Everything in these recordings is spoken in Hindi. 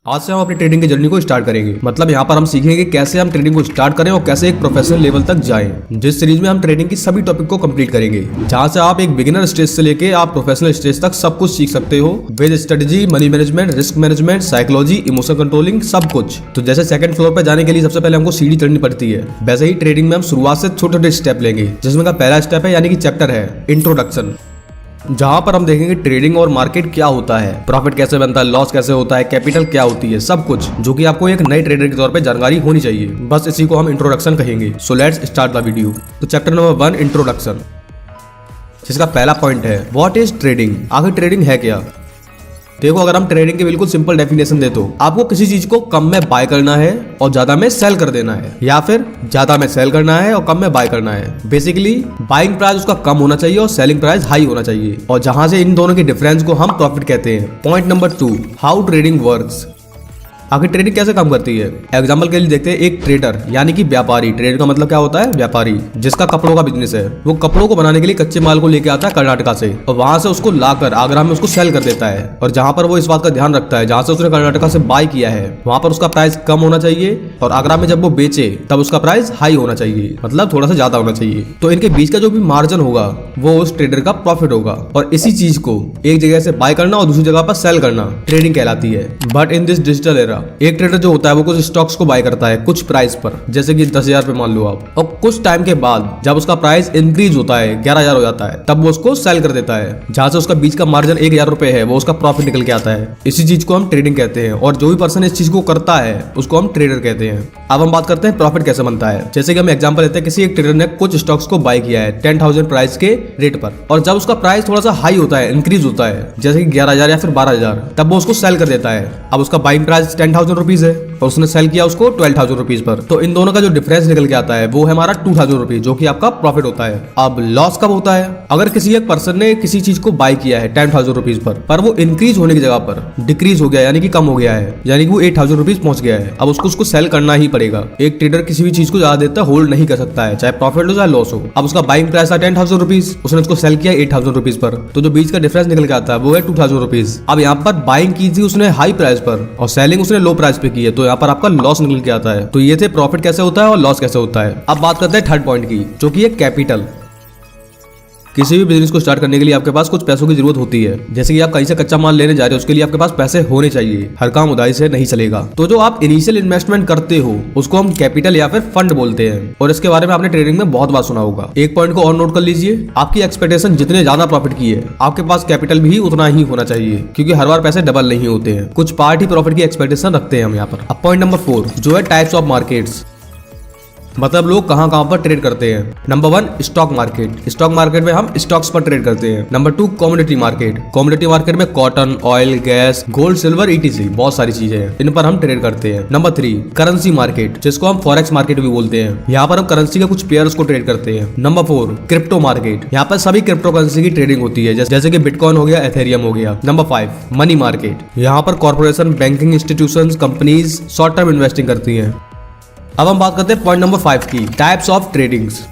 आज से हम अपनी ट्रेडिंग की जर्नी को स्टार्ट करेंगे। मतलब यहाँ पर हम सीखेंगे कैसे हम ट्रेडिंग को स्टार्ट करें और कैसे एक प्रोफेशनल लेवल तक जाएं। जिस सीरीज में हम ट्रेडिंग की सभी टॉपिक को कंप्लीट करेंगे, जहाँ से आप एक बिगिनर स्टेज से लेके आप प्रोफेशनल स्टेज तक सब कुछ सीख सकते हो। With strategy, money management, risk management, psychology, emotion controlling, सब कुछ। तो जैसे सेकंड फ्लोर पर जाने के लिए सबसे पहले हमको सीढ़ी चढ़नी पड़ती है, वैसे ही ट्रेडिंग में हम शुरुआत से छोटे छोटे स्टेप लेंगे, जिसमें का पहला स्टेप है यानी कि चैप्टर है इंट्रोडक्शन, जहां पर हम देखेंगे ट्रेडिंग और मार्केट क्या होता है, प्रॉफिट कैसे बनता है, लॉस कैसे होता है, कैपिटल क्या होती है, सब कुछ जो कि आपको एक नए ट्रेडर के तौर पे जानकारी होनी चाहिए। बस इसी को हम इंट्रोडक्शन कहेंगे। So let's start the video. तो चैप्टर नंबर 1 इंट्रोडक्शन, जिसका पहला पॉइंट है व्हाट इज ट्रेडिंग। आखिर ट्रेडिंग है क्या। देखो, अगर हम ट्रेडिंग की बिल्कुल सिंपल डेफिनेशन दे तो आपको किसी चीज को कम में बाय करना है और ज्यादा में सेल कर देना है, या फिर ज्यादा में सेल करना है और कम में बाय करना है। बेसिकली बाइंग प्राइस उसका कम होना चाहिए और सेलिंग प्राइस हाई होना चाहिए, और जहां से इन दोनों के डिफरेंस को हम प्रॉफिट कहते हैं। Point number 2, how trading works. आखिर ट्रेडिंग कैसे काम करती है। एग्जाम्पल के लिए देखते हैं, एक ट्रेडर यानी कि व्यापारी। ट्रेडर का मतलब क्या होता है, व्यापारी, जिसका कपड़ों का बिजनेस है। वो कपड़ों को बनाने के लिए कच्चे माल को लेके आता है कर्नाटका से, और वहां से उसको लाकर आगरा में उसको सेल कर देता है। और जहां पर वो इस बात का ध्यान रखता है, जहां से उसने कर्नाटका से बाय किया है वहां पर उसका प्राइस कम होना चाहिए, और आगरा में जब वो बेचे तब उसका प्राइस हाई होना चाहिए, मतलब थोड़ा सा ज्यादा होना चाहिए। तो इनके बीच का जो भी मार्जिन होगा वो उस ट्रेडर का प्रॉफिट होगा। और इसी चीज को एक जगह से बाय करना और दूसरी जगह पर सेल करना ट्रेडिंग कहलाती है। But in this digital era एक ट्रेडर जो होता है वो कुछ स्टॉक्स को बाय करता है कुछ प्राइस पर, जैसे कि 10,000 पे मान लो आप, और कुछ टाइम के बाद जब उसका प्राइस इंक्रीज होता है 11,000 हो जाता है, तब वो उसको सेल कर देता है। जहां से उसका बीच का मार्जिन 1,000 रुपए है वो उसका प्रॉफिट निकल के आता है। इसी चीज को हम ट्रेडिंग कहते हैं, और जो भी पर्सन इस चीज को करता है उसको हम ट्रेडर कहते हैं। अब हम बात करते हैं प्रॉफिट कैसे बनता है। जैसे कि हम एग्जांपल लेते हैं, किसी एक ट्रेडर ने कुछ स्टॉक्स को बाय किया है 10,000 प्राइस के रेट पर, और जब उसका प्राइस थोड़ा सा हाई होता है, इंक्रीज होता है, जैसे कि 11,000 या फिर 12,000, तब वो उसको सेल कर देता है। अब उसका बाइंग प्राइस 10,000 रुपीज है और उसने सेल किया उसको 12,000 रुपीज पर, तो इन दोनों का जो डिफरेंस निकल के आता है वो है हमारा 2,000 रुपीज, जो कि आपका प्रॉफिट होता है। अब लॉस कब होता है। अगर किसी एक पर्सन ने किसी चीज को बाय किया है 10,000 रुपीज पर वो इंक्रीज होने की जगह पर डिक्रीज हो गया, यानी कि कम हो गया है, यानी कि वो 8,000 रुपीज पहुंच गया है। अब उसको सेल करना ही पड़ेगा। एक ट्रेडर किसी भी चीज को ज्यादा देर तक होल्ड नहीं कर सकता है, चाहे प्रॉफिट हो चाहे लॉस हो। अब उसका बाइंग प्राइस था 10,000 रुपीज, उसने उसको सेल किया 8,000 रुपीज पर, तो जो बीच का डिफरेंस निकल के आता है वो है 2,000 रुपीज। अब यहाँ पर बाइंग की थी उसने हाई प्राइस पर और सेलिंग उसने लो प्राइस पे की है, तो यहाँ पर आपका लॉस निकल के आता है। तो ये थे प्रॉफिट कैसे होता है और लॉस कैसे होता है। अब बात करते हैं थर्ड पॉइंट की, जो कि है कैपिटल। किसी भी बिजनेस को स्टार्ट करने के लिए आपके पास कुछ पैसों की जरूरत होती है। जैसे कि आप कहीं से कच्चा माल लेने जा रहे हो, उसके लिए आपके पास पैसे होने चाहिए। हर काम उधारी से नहीं चलेगा। तो जो आप इनिशियल इन्वेस्टमेंट करते हो उसको हम कैपिटल या फिर फंड बोलते हैं, और इसके बारे में आपने ट्रेडिंग में बहुत बार सुना होगा। एक पॉइंट को और नोट कर लीजिए, आपकी एक्सपेक्टेशन जितने ज्यादा प्रॉफिट की है, आपके पास कैपिटल भी उतना ही होना चाहिए, क्योंकि हर बार पैसे डबल नहीं होते हैं। कुछ पार्ट ही प्रॉफिट की एक्सपेक्टेशन रखते हैं हम यहाँ पर। अब पॉइंट नंबर 4 जो है टाइप्स ऑफ मार्केट्स, मतलब लोग कहां कहां पर ट्रेड करते हैं। Number 1 stock market. Stock market में हम स्टॉक्स पर ट्रेड करते हैं। Number 2 commodity market. Commodity market में cotton, oil, gas, gold, silver, ETC बहुत सारी चीजें हैं, इन पर हम ट्रेड करते हैं। नंबर 3 करेंसी मार्केट, जिसको हम फॉरेक्स मार्केट भी बोलते हैं। यहाँ पर हम करेंसी के कुछ पेयर्स को ट्रेड करते हैं। Number 4 crypto market. यहाँ पर सभी क्रिप्टो करेंसी की ट्रेडिंग होती है, जैसे कि बिटकॉइन हो गया, एथेरियम हो गया। Number 5 money market. यहाँ पर corporation, banking institutions, companies short term investing करती हैं। अब हम बात करते हैं पॉइंट नंबर 5 की, types of tradings.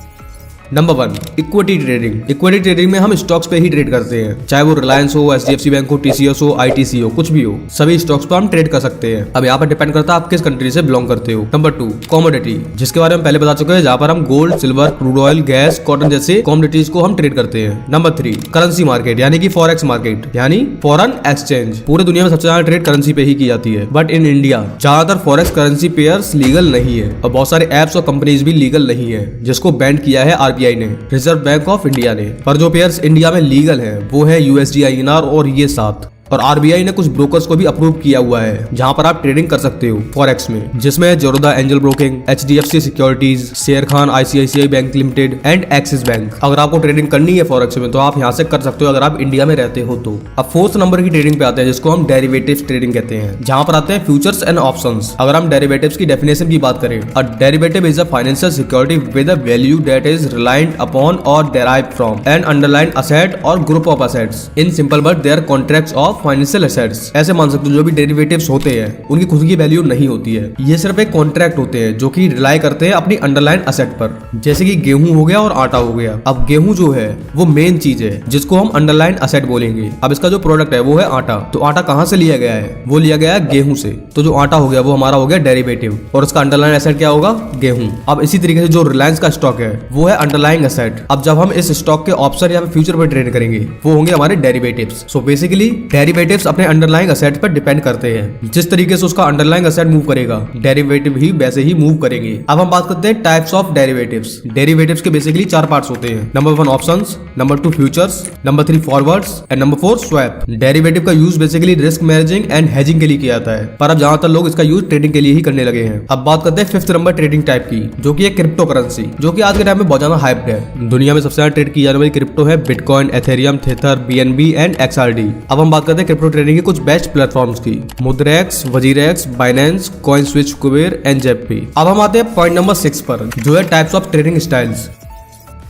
Number 1 equity trading. Equity trading में हम स्टॉक्स पे ही ट्रेड करते हैं, चाहे वो रिलायंस हो, HDFC बैंक हो, TCS हो, ITC हो, कुछ भी हो, सभी स्टॉक्स पर हम ट्रेड कर सकते हैं। अब यहाँ पर डिपेंड करता है आप किस कंट्री से बिलोंग करते हो। नंबर 2 कमोडिटी, जिसके बारे में पहले बता चुके हैं, जहाँ पर हम gold, silver, crude oil, gas, cotton जैसे कमोडिटीज को हम ट्रेड करते हैं। नंबर 3 करेंसी मार्केट, यानी कि फॉरेक्स मार्केट, यानी फॉरेन एक्सचेंज। पूरे दुनिया में सबसे ज्यादा ट्रेड करेंसी पे ही की जाती है, बट इन इंडिया ज्यादातर फॉरेक्स करेंसी पेयर्स लीगल नहीं है, और बहुत सारे एप्स और कंपनीज भी लीगल नहीं है, जिसको बैन किया है RBI ने, रिजर्व बैंक ऑफ इंडिया ने। पर जो पेयर्स इंडिया में लीगल है वो है USD INR और ये 7, और RBI ने कुछ ब्रोकर्स को भी अप्रूव किया हुआ है, जहां पर आप ट्रेडिंग कर सकते हो फॉरेक्स में, जिसमें Zerodha Angel broking, HDFC securities, Sharekhan ICICI bank limited and Axis bank. अगर आपको ट्रेडिंग करनी है फॉरेक्स में तो आप यहाँ से कर सकते हो, अगर आप इंडिया में रहते हो तो। अब 4th नंबर की ट्रेडिंग पे आते हैं, जिसको हम डेरिवेटिव्स ट्रेडिंग कहते हैं, जहां पर आते हैं फ्यूचर्स एंड ऑप्शंस। अगर हम डेरिवेटिव्स की डेफिनेशन की बात करें, a derivative is a financial security with a value that is reliant upon और derived from an underline asset और group of assets. In simple word they are contracts of financial assets. ऐसे मान सकते हो जो भी डेरिवेटिव्स होते हैं उनकी खुद की वैल्यू नहीं होती है, ये सिर्फ एक कॉन्ट्रैक्ट होते हैं जो कि रिलाई करते हैं अपनी अंडरलाइन एसेट पर, जैसे कि गेहूं हो गया और आटा हो गया। अब गेहूं जो है वो मेन चीज है जिसको हम अंडरलाइन एसेट बोलेंगे। अब इसका जो प्रोडक्ट है वो है आटा। तो आटा कहां से लिया गया है? वो लिया गया है गेहूं से। तो जो आटा हो गया वो हमारा हो गया डेरिवेटिव और उसका अंडरलाइन एसेट क्या होगा? गेहूं। अब इसी तरीके से जो रिलायंस का स्टॉक है वो है अंडरलाइंग एसेट। अब जब हम इस स्टॉक के ऑप्शन या फ्यूचर पर ट्रेड करेंगे वो होंगे हमारे डेरिवेटिव्स। सो बेसिकली डेरिवेटिव्स अपने अंडरलाइंग एसेट पर डिपेंड करते हैं। जिस तरीके से उसका अंडरलाइंग एसेट मूव करेगा डेरिवेटिव ही वैसे ही मूव करेंगे। अब हम बात करते हैं टाइप्स ऑफ डेरिवेटिव्स। डेरिवेटिव्स के बेसिकली 4 पार्ट्स होते हैं। Number 1 options, number 2 futures, number 3 forwards and number 4 swap. Derivative का use basically risk managing and hedging के लिए किया जाता है, पर अब ज्यादातर लोग इसका यूज ट्रेडिंग के लिए ही करने लगे हैं। अब बात करते हैं 5th नंबर ट्रेडिंग टाइप की, जो कि है क्रिप्टो करेंसी, जो कि आज के टाइम में बहुत ज्यादा हाइप्ड है। दुनिया में सबसे ज्यादा ट्रेड की जाने वाली क्रिप्टो है Bitcoin, Ethereum, Tether, BNB and XRD। अब हम बात करते हैं क्रिप्टो ट्रेडिंग के कुछ बेस्ट प्लेटफॉर्म्स की, Mudrex, WazirX, Binance, CoinSwitch, Kuber and JP. अब हम आते हैं पॉइंट नंबर 6 पर, जो है टाइप्स ऑफ ट्रेडिंग स्टाइल्स,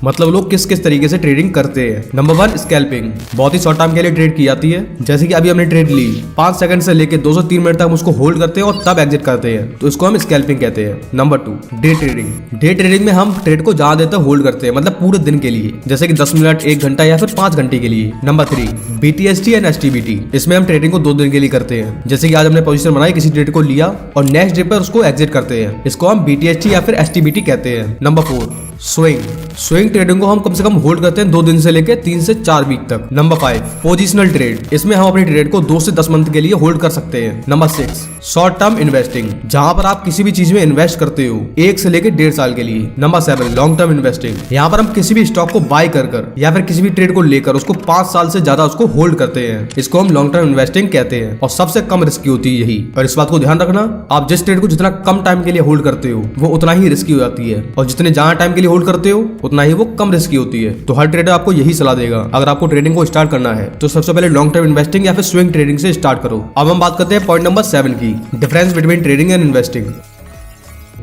मतलब लोग किस किस तरीके से ट्रेडिंग करते हैं। नंबर 1 स्कैल्पिंग, बहुत ही शॉर्ट टाइम के लिए ट्रेड की जाती है। जैसे कि अभी हमने ट्रेड ली, 5 सेकंड से लेके 2 से 3 मिनट तक हम उसको होल्ड करते हैं और तब एग्जिट करते हैं, तो इसको हम स्कैल्पिंग कहते हैं। Number 2 day trading. Day trading में हम ट्रेड को जहां देते हैं होल्ड करते हैं, मतलब पूरे दिन के लिए, जैसे कि 10 मिनट, 1 घंटा या फिर 5 घंटे के लिए। Number 3 BTST and STBT। इसमें हम ट्रेडिंग को 2 दिन के लिए करते हैं, जैसे कि आज हमने पोजीशन बनाई, किसी ट्रेड को लिया और नेक्स्ट डे पर उसको एग्जिट करते हैं, इसको हम BTST या फिर STBT कहते हैं। Number 4 swing. स्विंग ट्रेडिंग को हम कम से कम होल्ड करते हैं 2 दिन से लेकर 3 से 4 वीक तक। Number 5 positional trade. इसमें हम अपनी ट्रेड को 2 से 10 मंथ के लिए होल्ड कर सकते हैं। नंबर 6 शॉर्ट टर्म इन्वेस्टिंग, जहां पर आप किसी भी चीज में इन्वेस्ट करते हो 1 से लेकर 1.5 साल के लिए। नंबर 7 लॉन्ग टर्म इन्वेस्टिंग, यहाँ पर हम किसी भी स्टॉक को बाय कर या फिर किसी भी ट्रेड को लेकर उसको 5 साल से ज्यादा उसको होल्ड करते हैं, इसको हम लॉन्ग टर्म इन्वेस्टिंग कहते हैं और सबसे कम रिस्की होती है यही। और इस बात को ध्यान रखना, आप जिस ट्रेड को जितना कम टाइम के लिए होल्ड करते हो वो उतना ही रिस्की हो जाती है, और जितने ज्यादा टाइम के लिए होल्ड करते हो उतना ही वो कम रिस्की होती है। तो हर ट्रेडर आपको यही सलाह देगा, अगर आपको ट्रेडिंग को स्टार्ट करना है तो सबसे पहले लॉन्ग टर्म इन्वेस्टिंग या फिर स्विंग ट्रेडिंग से स्टार्ट करो। अब हम बात करते हैं पॉइंट नंबर 7 की, difference between trading and investing.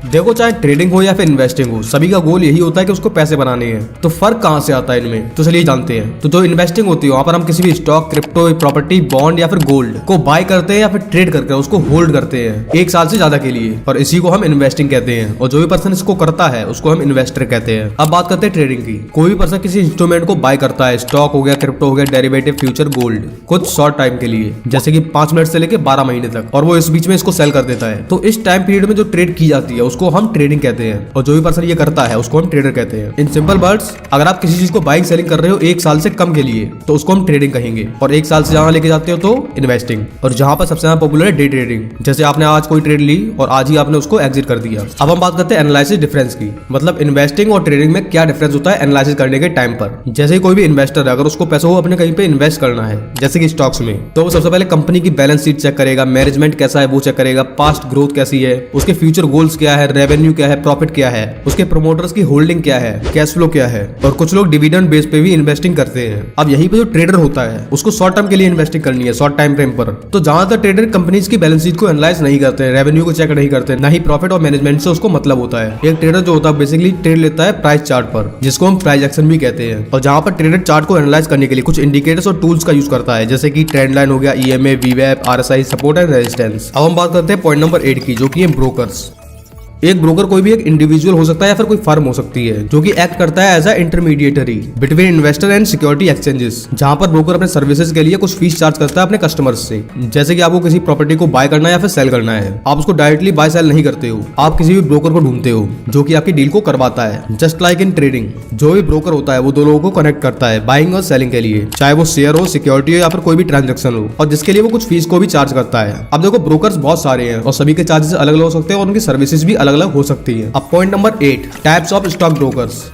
देखो, चाहे ट्रेडिंग हो या फिर इन्वेस्टिंग हो, सभी का गोल यही होता है कि उसको पैसे बनाने हैं। तो फर्क कहां से आता है इनमें, तो चलिए जानते हैं। तो जो इन्वेस्टिंग होती है वहां पर हम किसी भी स्टॉक, क्रिप्टो, प्रॉपर्टी, बॉन्ड या फिर गोल्ड को बाय करते हैं या फिर ट्रेड करके उसको होल्ड करते हैं 1 साल से ज्यादा के लिए, और इसी को हम इन्वेस्टिंग कहते हैं। और जो भी पर्सन इसको करता है उसको हम इन्वेस्टर कहते हैं। अब बात करते हैं ट्रेडिंग की। कोई भी पर्सन किसी इंस्ट्रूमेंट को बाय करता है, स्टॉक हो गया, क्रिप्टो हो गया, डेरिवेटिव, फ्यूचर, गोल्ड, कुछ शॉर्ट टाइम के लिए, जैसे कि 5 मिनट से लेकर 12 महीने तक, और वो इस बीच में इसको सेल कर देता है। तो इस टाइम पीरियड में जो ट्रेड की जाती है उसको हम ट्रेडिंग कहते हैं, और जो भी पर्सन ये करता है उसको हम ट्रेडर कहते हैं। इन सिंपल वर्ड्स, अगर आप किसी चीज को बाइंग सेलिंग कर रहे हो 1 साल से कम के लिए तो उसको हम ट्रेडिंग कहेंगे, और 1 साल से ज्यादा लेके जाते हो तो इन्वेस्टिंग। और जहां पर सबसे ज्यादा पॉपुलर है डे ट्रेडिंग, जैसे आपने आज कोई ट्रेड ली और आज ही आपने उसको एग्जिट कर दिया। अब हम बात करते हैं एनालिसिस डिफरेंस की, मतलब इन्वेस्टिंग और ट्रेडिंग में क्या डिफरेंस होता है एनालिसिस करने के टाइम पर। जैसे कोई भी इन्वेस्टर है, अगर उसको पैसा हो अपने कहीं पे इन्वेस्ट करना है, जैसे कि स्टॉक्स में, तो वो सबसे पहले कंपनी की बैलेंस शीट चेक करेगा, मैनेजमेंट कैसा है वो चेक करेगा, पास्ट ग्रोथ कैसी है, उसके फ्यूचर गोल्स क्या है, रेवेन्यू क्या है, प्रॉफिट क्या है, उसके प्रमोटर्स की होल्डिंग क्या है, कैश फ्लो क्या है, और कुछ लोग डिविडेंड बेस पे भी इन्वेस्टिंग करते हैं। अब यहीं पे जो ट्रेडर होता है उसको शॉर्ट टर्म के लिए इन्वेस्टिंग करनी है, शॉर्ट टाइम फ्रेम पर। तो ज्यादातर ट्रेडर कंपनीज की बैलेंस शीट को एनालाइज नहीं करते हैं, रेवेन्यू को चेक नहीं करते, ना ही प्रॉफिट और मैनेजमेंट से उसको मतलब होता है। एक ट्रेडर जो होता है बेसिकली ट्रेड लेता है प्राइस चार्ट पर, जिसको हम प्राइस एक्शन भी कहते हैं, और जहां पर ट्रेडर चार्ट को एनालाइज करने के लिए कुछ इंडिकेटर्स और टूल्स का यूज करता है, जैसे कि ट्रेंड लाइन हो गया, EMA, VWAP, RSI, support and resistance. अब हम बात करते हैं पॉइंट नंबर 8 की, जो कि है ब्रोकर्स। एक ब्रोकर कोई भी एक इंडिविजुअल हो सकता है या फिर कोई फर्म हो सकती है जो कि एक्ट करता है as a intermediary between investor and security exchanges, जहां पर ब्रोकर अपने सर्विसेज के लिए कुछ फीस चार्ज करता है अपने कस्टमर्स से। जैसे कि आपको किसी प्रॉपर्टी को बाय करना है या फिर सेल करना है, आप उसको डायरेक्टली बाय सेल नहीं करते हो, आप किसी भी ब्रोकर को ढूंढते हो जो कि आपकी डील को करवाता है। जस्ट लाइक इन ट्रेडिंग, जो भी ब्रोकर होता है वो 2 लोगों को कनेक्ट करता है बाइंग और सेलिंग के लिए, चाहे वो शेयर हो, सिक्योरिटी हो या फिर कोई भी ट्रांजेक्शन हो, और जिसके लिए वो कुछ फीस को भी चार्ज करता है। अब देखो, ब्रोकर्स बहुत सारे हैं और सभी के चार्जेस अलग अलग हो सकते हैं और उनकी सर्विसेज भी अलग अलग हो सकती है। अब point number 8, types of stock brokers.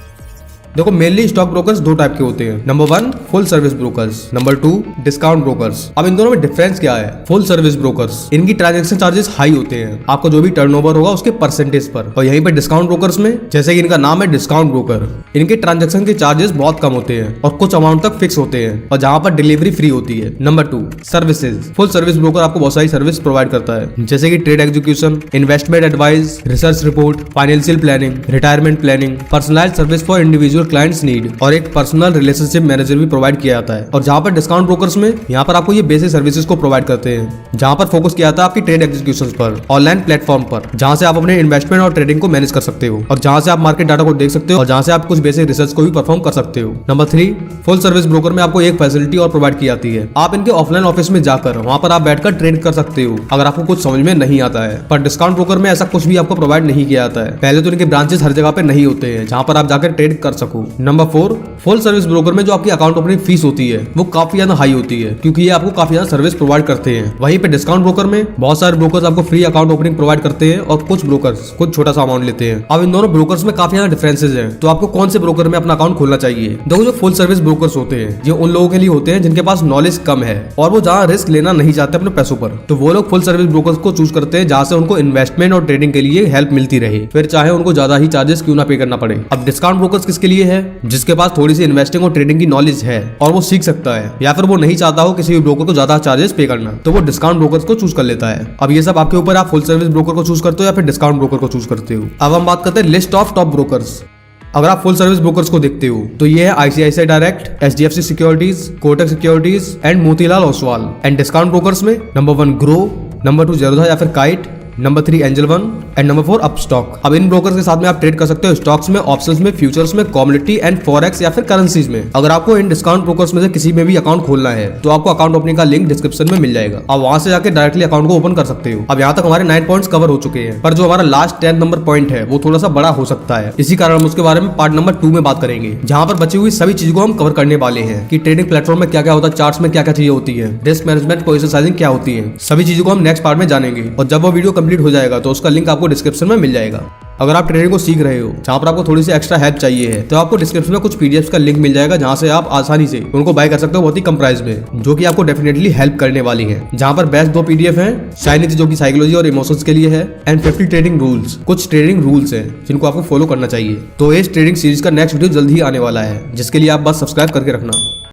देखो, मेनली स्टॉक ब्रोकर्स 2 टाइप के होते हैं। Number 1 full service brokers, number 2 discount brokers. अब इन दोनों में डिफरेंस क्या है? फुल सर्विस ब्रोकर्स, इनकी ट्रांजैक्शन चार्जेस हाई होते हैं, आपका जो भी टर्नओवर होगा उसके परसेंटेज पर, और यहीं पे डिस्काउंट ब्रोकर्स में, जैसे कि इनका नाम है डिस्काउंट ब्रोकर, इनके ट्रांजैक्शन के चार्जेस बहुत कम होते हैं और कुछ अमाउंट तक फिक्स होते हैं, और जहां पर डिलीवरी फ्री होती है। Number 2 services. Full service broker आपको बहुत सारी सर्विस प्रोवाइड करता है, जैसे कि trade execution, investment advice, research report, financial planning, retirement planning, personalised service for individual clients need और एक पर्सनल रिलेशनशिप मैनेजर भी प्रोवाइड किया जाता है। और जहाँ पर डिस्काउंट ब्रोकर्स में यहाँ पर आपको ये बेसिक सर्विसेज को प्रोवाइड करते हैं, जहाँ पर फोकस किया जाता है आपकी ट्रेड एग्जीक्यूशन पर, ऑनलाइन प्लेटफॉर्म पर, जहाँ से आप अपने इन्वेस्टमेंट और ट्रेडिंग को मैनेज कर सकते हो और जहाँ से आप मार्केट डाटा को देख सकते हो और जहाँ से आप कुछ बेसिक रिसर्च को भी परफॉर्म कर सकते हो। नंबर 3, फुल सर्विस ब्रोकर में आपको एक फैसिलिटी और प्रोवाइड की जाती है। आप इनके ऑफलाइन ऑफिस में जाकर वहाँ पर आप बैठकर ट्रेड कर सकते हो अगर आपको कुछ समझ में नहीं आता है। पर डिस्काउंट ब्रोकर में ऐसा कुछ भी आपको प्रोवाइड नहीं किया जाता है। पहले तो इनके ब्रांचेस हर जगह पे नहीं होते हैं जहाँ पर आप जाकर ट्रेड कर सको। नंबर 4, फुल सर्विस ब्रोकर में जो आपकी अकाउंट ओपनिंग फीस होती है वो काफी ज्यादा हाई होती है, क्योंकि ये आपको काफी ज्यादा सर्विस प्रोवाइड करते हैं। वहीं पे डिस्काउंट ब्रोकर में बहुत सारे ब्रोकर्स आपको फ्री अकाउंट ओपनिंग प्रोवाइड करते हैं और कुछ ब्रोकर्स कुछ छोटा सा अमाउंट लेते हैं। अब इन दोनों ब्रोकर्स में काफी ज्यादा डिफरेंसेस हैं, तो आपको कौन से ब्रोकर में अपना अकाउंट खोलना चाहिए। देखो, जो फुल सर्विस ब्रोकर्स होते हैं ये उन लोगों के लिए होते हैं जिनके पास नॉलेज कम है और वो जहाँ रिस्क लेना नहीं चाहते अपने पैसों पर, तो वो लोग फुल सर्विस ब्रोकर्स को चूज करते हैं जहाँ से उनको इन्वेस्टमेंट और ट्रेडिंग के लिए हेल्प मिलती रहे, फिर चाहे उनको ज्यादा ही चार्जेस क्यों ना पे करना पड़े। अब डिस्काउंट ब्रोकर्स किसके लिए है? जिसके पास थोड़ी सी इन्वेस्टिंग और ट्रेडिंग की नॉलेज है और वो सीख सकता है, या फिर वो नहीं चाहता हो किसी भी ब्रोकर को ज्यादा चार्जेस पे करना, तो वो डिस्काउंट ब्रोकर्स को चूज कर लेता है। अब ये सब आपके ऊपर, आप फुल सर्विस ब्रोकर को चूज करते हो या फिर डिस्काउंट ब्रोकर को चूज करते हो। अब हम बात करते हैं लिस्ट ऑफ टॉप ब्रोकर्स। अगर आप फुल सर्विस ब्रोकर्स को देखते हो तो ये है ICICI direct, HDFC securities, Kotak securities and Motilal Oswal. And discount brokers में नंबर 1 ग्रो, नंबर 2 ज़ेरोधा या फिर kite, number 3 angel one and number 4 Upstox. अब इन ब्रोकर्स के साथ में आप ट्रेड कर सकते हो स्टॉक्स में, ऑप्शंस में, फ्यूचर्स में, कमोडिटी एंड फॉरेक्स या फिर करेंसीज में। अगर आपको इन डिस्काउंट ब्रोकर्स में से किसी में भी अकाउंट खोलना है तो आपको अकाउंट ओपनिंग का लिंक डिस्क्रिप्शन में मिल जाएगा। आप वहां से जाकर डायरेक्टली अकाउंट को ओपन कर सकते हो। अब यहाँ तक हमारे 9 पॉइंट्स कवर हो चुके हैं, पर जो हमारा लास्ट 10 नंबर पॉइंट है वो थोड़ा सा बड़ा हो सकता है, इसी कारण हम उसके बारे में पार्ट नंबर 2 में बात करेंगे, जहाँ पर बची हुई सभी चीजों को हम कवर करने वाले हैं कि ट्रेडिंग प्लेटफॉर्म में क्या क्या होता है, चार्ट्स में क्या क्या चीजें होती है, रिस्क मैनेजमेंट, पोजीशन साइजिंग क्या होती है, सभी चीजों को हम नेक्स्ट पार्ट में जानेंगे। और जब वो वीडियो कंप्लीट हो जाएगा तो उसका लिंक आपको डिस्क्रिप्शन में मिल जाएगा। अगर आप ट्रेडिंग को सीख रहे हो, जहाँ पर आपको थोड़ी सी एक्स्ट्रा हेल्प चाहिए है, तो आपको डिस्क्रिप्शन में कुछ PDFs का लिंक मिल जाएगा जहाँ से आप आसानी से उनको बाय कर सकते हो बहुत ही कम प्राइस में, जो कि आपको डेफिनेटली हेल्प करने वाली है। जहाँ पर बेस्ट 2 PDF हैं, शाइनिंग जो कि साइकोलॉजी और इमोशंस के लिए है, एंड 50 ट्रेडिंग रूल्स, कुछ ट्रेडिंग रूल्स हैं जिनको आपको फॉलो करना चाहिए। तो इस ट्रेडिंग सीरीज का नेक्स्ट वीडियो जल्द ही आने वाला है, जिसके लिए आप बस सब्सक्राइब करके रखना।